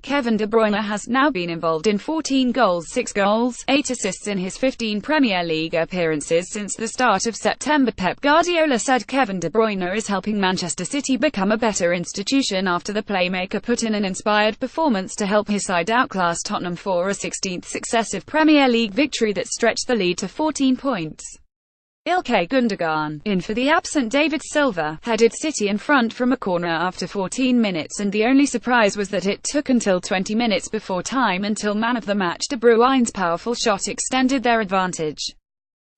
Kevin De Bruyne has now been involved in 14 goals, 6 goals, 8 assists in his 15 Premier League appearances since the start of September. Pep Guardiola said Kevin De Bruyne is helping Manchester City become a better institution after the playmaker put in an inspired performance to help his side outclass Tottenham for a 16th successive Premier League victory that stretched the lead to 14 points. Ilkay Gundogan, in for the absent David Silva, headed City in front from a corner after 14 minutes, and the only surprise was that it took until 20 minutes before time until man of the match De Bruyne's powerful shot extended their advantage.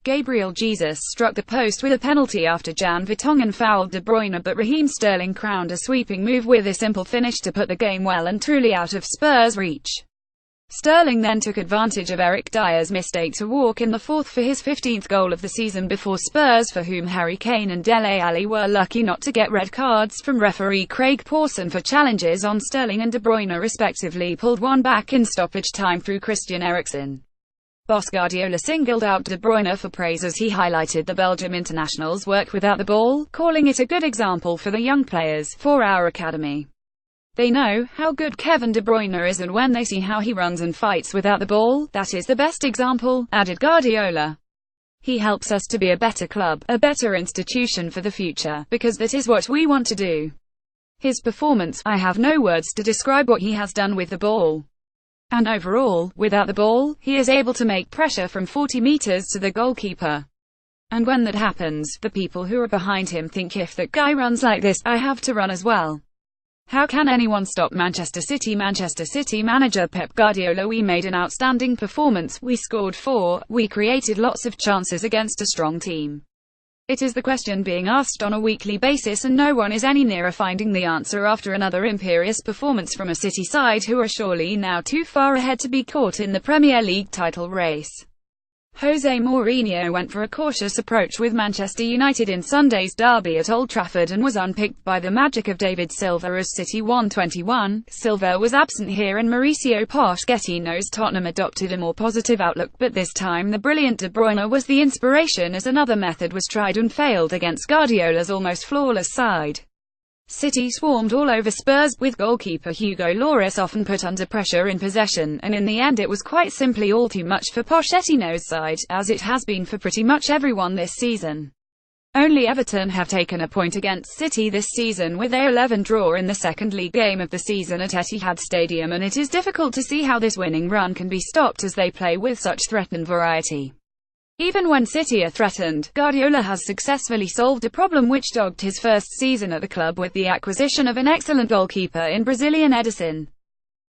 Gabriel Jesus struck the post with a penalty after Jan Vertonghen fouled De Bruyne, but Raheem Sterling crowned a sweeping move with a simple finish to put the game well and truly out of Spurs' reach. Sterling then took advantage of Eric Dyer's mistake to walk in the fourth for his 15th goal of the season before Spurs, for whom Harry Kane and Dele Alli were lucky not to get red cards from referee Craig Pawson for challenges on Sterling and De Bruyne respectively, pulled one back in stoppage time through Christian Eriksen. Boss Guardiola singled out De Bruyne for praise as he highlighted the Belgium international's work without the ball, calling it a good example for the young players for our academy. They know how good Kevin De Bruyne is, and when they see how he runs and fights without the ball, that is the best example, added Guardiola. He helps us to be a better club, a better institution for the future, because that is what we want to do. His performance, I have no words to describe what he has done with the ball. And overall, without the ball, he is able to make pressure from 40 meters to the goalkeeper. And when that happens, the people who are behind him think, if that guy runs like this, I have to run as well. How can anyone stop Manchester City? Manchester City manager Pep Guardiola: we made an outstanding performance, we scored 4, we created lots of chances against a strong team. It is the question being asked on a weekly basis, and no one is any nearer finding the answer after another imperious performance from a City side who are surely now too far ahead to be caught in the Premier League title race. Jose Mourinho went for a cautious approach with Manchester United in Sunday's derby at Old Trafford and was unpicked by the magic of David Silva as City won 21. Silva was absent here and Mauricio Pochettino's Tottenham adopted a more positive outlook, but this time the brilliant De Bruyne was the inspiration as another method was tried and failed against Guardiola's almost flawless side. City swarmed all over Spurs, with goalkeeper Hugo Lloris often put under pressure in possession, and in the end it was quite simply all too much for Pochettino's side, as it has been for pretty much everyone this season. Only Everton have taken a point against City this season, with their 11 draw in the second league game of the season at Etihad Stadium, and it is difficult to see how this winning run can be stopped as they play with such threat and variety. Even when City are threatened, Guardiola has successfully solved a problem which dogged his first season at the club with the acquisition of an excellent goalkeeper in Brazilian Ederson.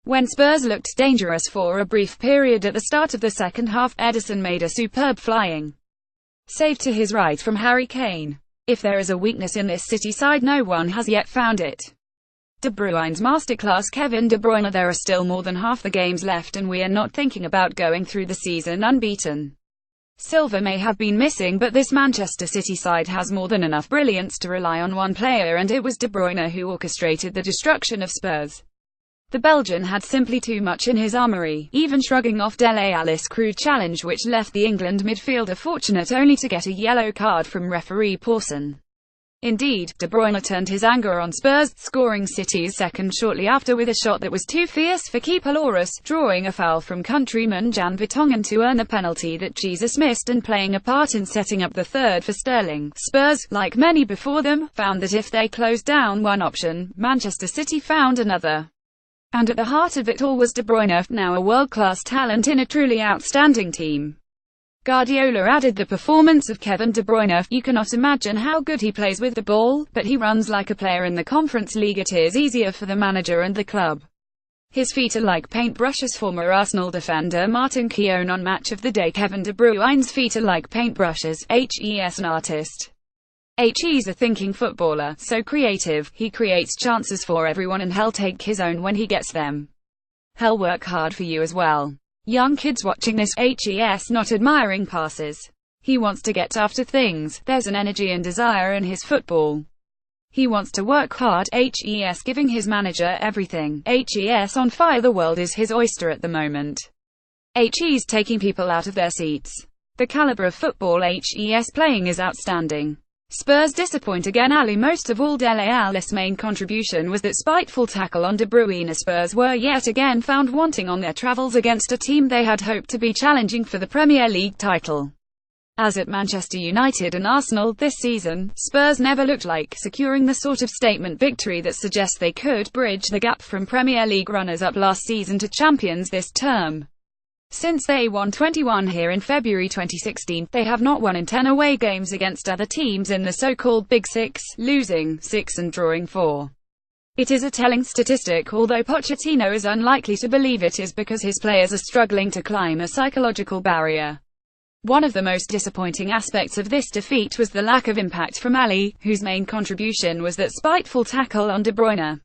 When Spurs looked dangerous for a brief period at the start of the second half, Ederson made a superb flying save to his right from Harry Kane. If there is a weakness in this City side, no one has yet found it. De Bruyne's masterclass. Kevin De Bruyne: there are still more than half the games left and we are not thinking about going through the season unbeaten. Silva may have been missing, but this Manchester City side has more than enough brilliance to rely on one player, and it was De Bruyne who orchestrated the destruction of Spurs. The Belgian had simply too much in his armoury, even shrugging off Dele Alli's crude challenge which left the England midfielder fortunate only to get a yellow card from referee Pawson. Indeed, De Bruyne turned his anger on Spurs, scoring City's second shortly after with a shot that was too fierce for keeper Lloris, drawing a foul from countryman Jan Vertonghen to earn a penalty that Jesus missed and playing a part in setting up the third for Sterling. Spurs, like many before them, found that if they closed down one option, Manchester City found another. And at the heart of it all was De Bruyne, now a world-class talent in a truly outstanding team. Guardiola added the performance of Kevin De Bruyne: you cannot imagine how good he plays with the ball, but he runs like a player in the Conference League. It is easier for the manager and the club. His feet are like paintbrushes. Former Arsenal defender Martin Keown on Match of the Day: Kevin De Bruyne's feet are like paintbrushes. He's an artist. He's a thinking footballer, so creative, he creates chances for everyone and he'll take his own when he gets them. He'll work hard for you as well. Young kids watching this, he's not admiring passes. He wants to get after things. There's an energy and desire in his football. He wants to work hard. He's giving his manager everything. He's on fire. The world is his oyster at the moment. He's taking people out of their seats. The caliber of football he's playing is outstanding. Spurs disappoint again. Ali. Most of all, Dele Alli's main contribution was that spiteful tackle on De Bruyne. Spurs were yet again found wanting on their travels against a team they had hoped to be challenging for the Premier League title. As at Manchester United and Arsenal this season, Spurs never looked like securing the sort of statement victory that suggests they could bridge the gap from Premier League runners-up last season to champions this term. Since they won 21 here in February 2016, they have not won in 10 away games against other teams in the so-called Big Six, losing 6 and drawing 4. It is a telling statistic, although Pochettino is unlikely to believe it is because his players are struggling to climb a psychological barrier. One of the most disappointing aspects of this defeat was the lack of impact from Ali, whose main contribution was that spiteful tackle on De Bruyne.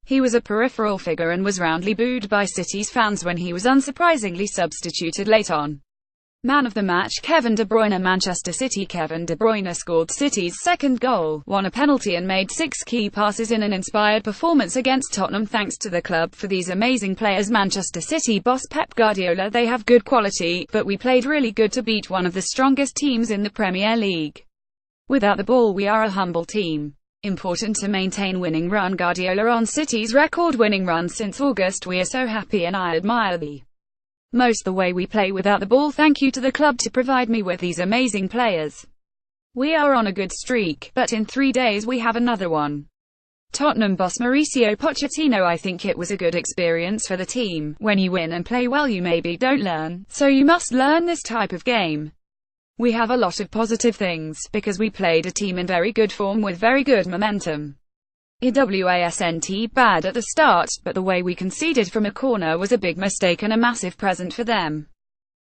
He was a peripheral figure and was roundly booed by City's fans when he was unsurprisingly substituted late on. Man of the match Kevin De Bruyne. Manchester City. Kevin De Bruyne scored City's second goal, won a penalty and made 6 key passes in an inspired performance against Tottenham. Thanks to the club for these amazing players. Manchester City boss Pep Guardiola. They have good quality, but we played really good to beat one of the strongest teams in the Premier League. Without the ball we are a humble team. Important to maintain winning run. Guardiola on City's record winning run since August. We are so happy and I admire the way we play without the ball. Thank you to the club to provide me with these amazing players. We are on a good streak, but in 3 days we have another one. Tottenham boss Mauricio Pochettino. I think it was a good experience for the team. When you win and play well you maybe don't learn, so you must learn this type of game. We have a lot of positive things, because we played a team in very good form with very good momentum. It wasn't bad at the start, but the way we conceded from a corner was a big mistake and a massive present for them.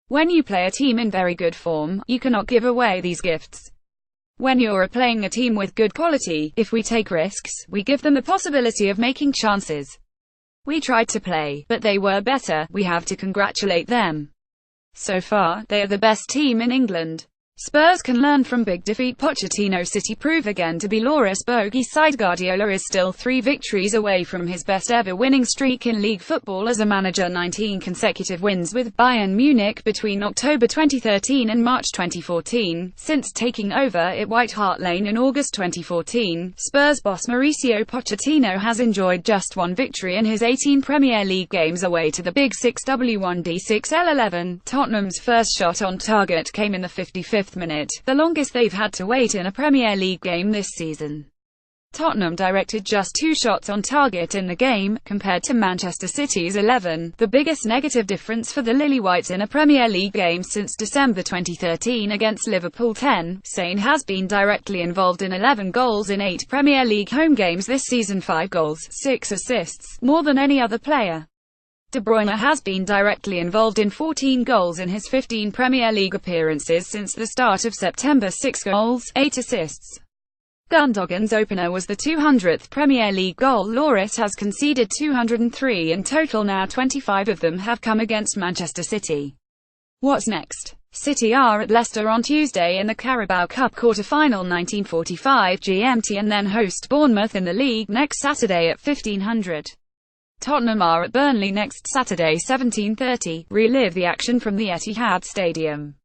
When you play a team in very good form, you cannot give away these gifts. When you're playing a team with good quality, if we take risks, we give them the possibility of making chances. We tried to play, but they were better. We have to congratulate them. So far, they are the best team in England. Spurs can learn from big defeat. Pochettino. City prove again to be Laurus bogey side. Guardiola is still 3 victories away from his best ever winning streak in league football as a manager. 19 consecutive wins with Bayern Munich between October 2013 and March 2014, since taking over at White Hart Lane in August 2014. Spurs boss Mauricio Pochettino has enjoyed just 1 victory in his 18 Premier League games away to the Big Six. W1D6L11. Tottenham's first shot on target came in the 55th minute, the longest they've had to wait in a Premier League game this season. Tottenham directed just 2 shots on target in the game, compared to Manchester City's 11, the biggest negative difference for the Lily-Whites in a Premier League game since December 2013 against Liverpool. 10. Sane has been directly involved in 11 goals in 8 Premier League home games this season, 5 goals, 6 assists, more than any other player. De Bruyne has been directly involved in 14 goals in his 15 Premier League appearances since the start of September, 6 goals, 8 assists. Gundogan's opener was the 200th Premier League goal. Laurus has conceded 203 in total now. 25 of them have come against Manchester City. What's next? City are at Leicester on Tuesday in the Carabao Cup quarter-final 19:45 GMT and then host Bournemouth in the league next Saturday at 1500. Tottenham are at Burnley next Saturday 17:30. Relive the action from the Etihad Stadium.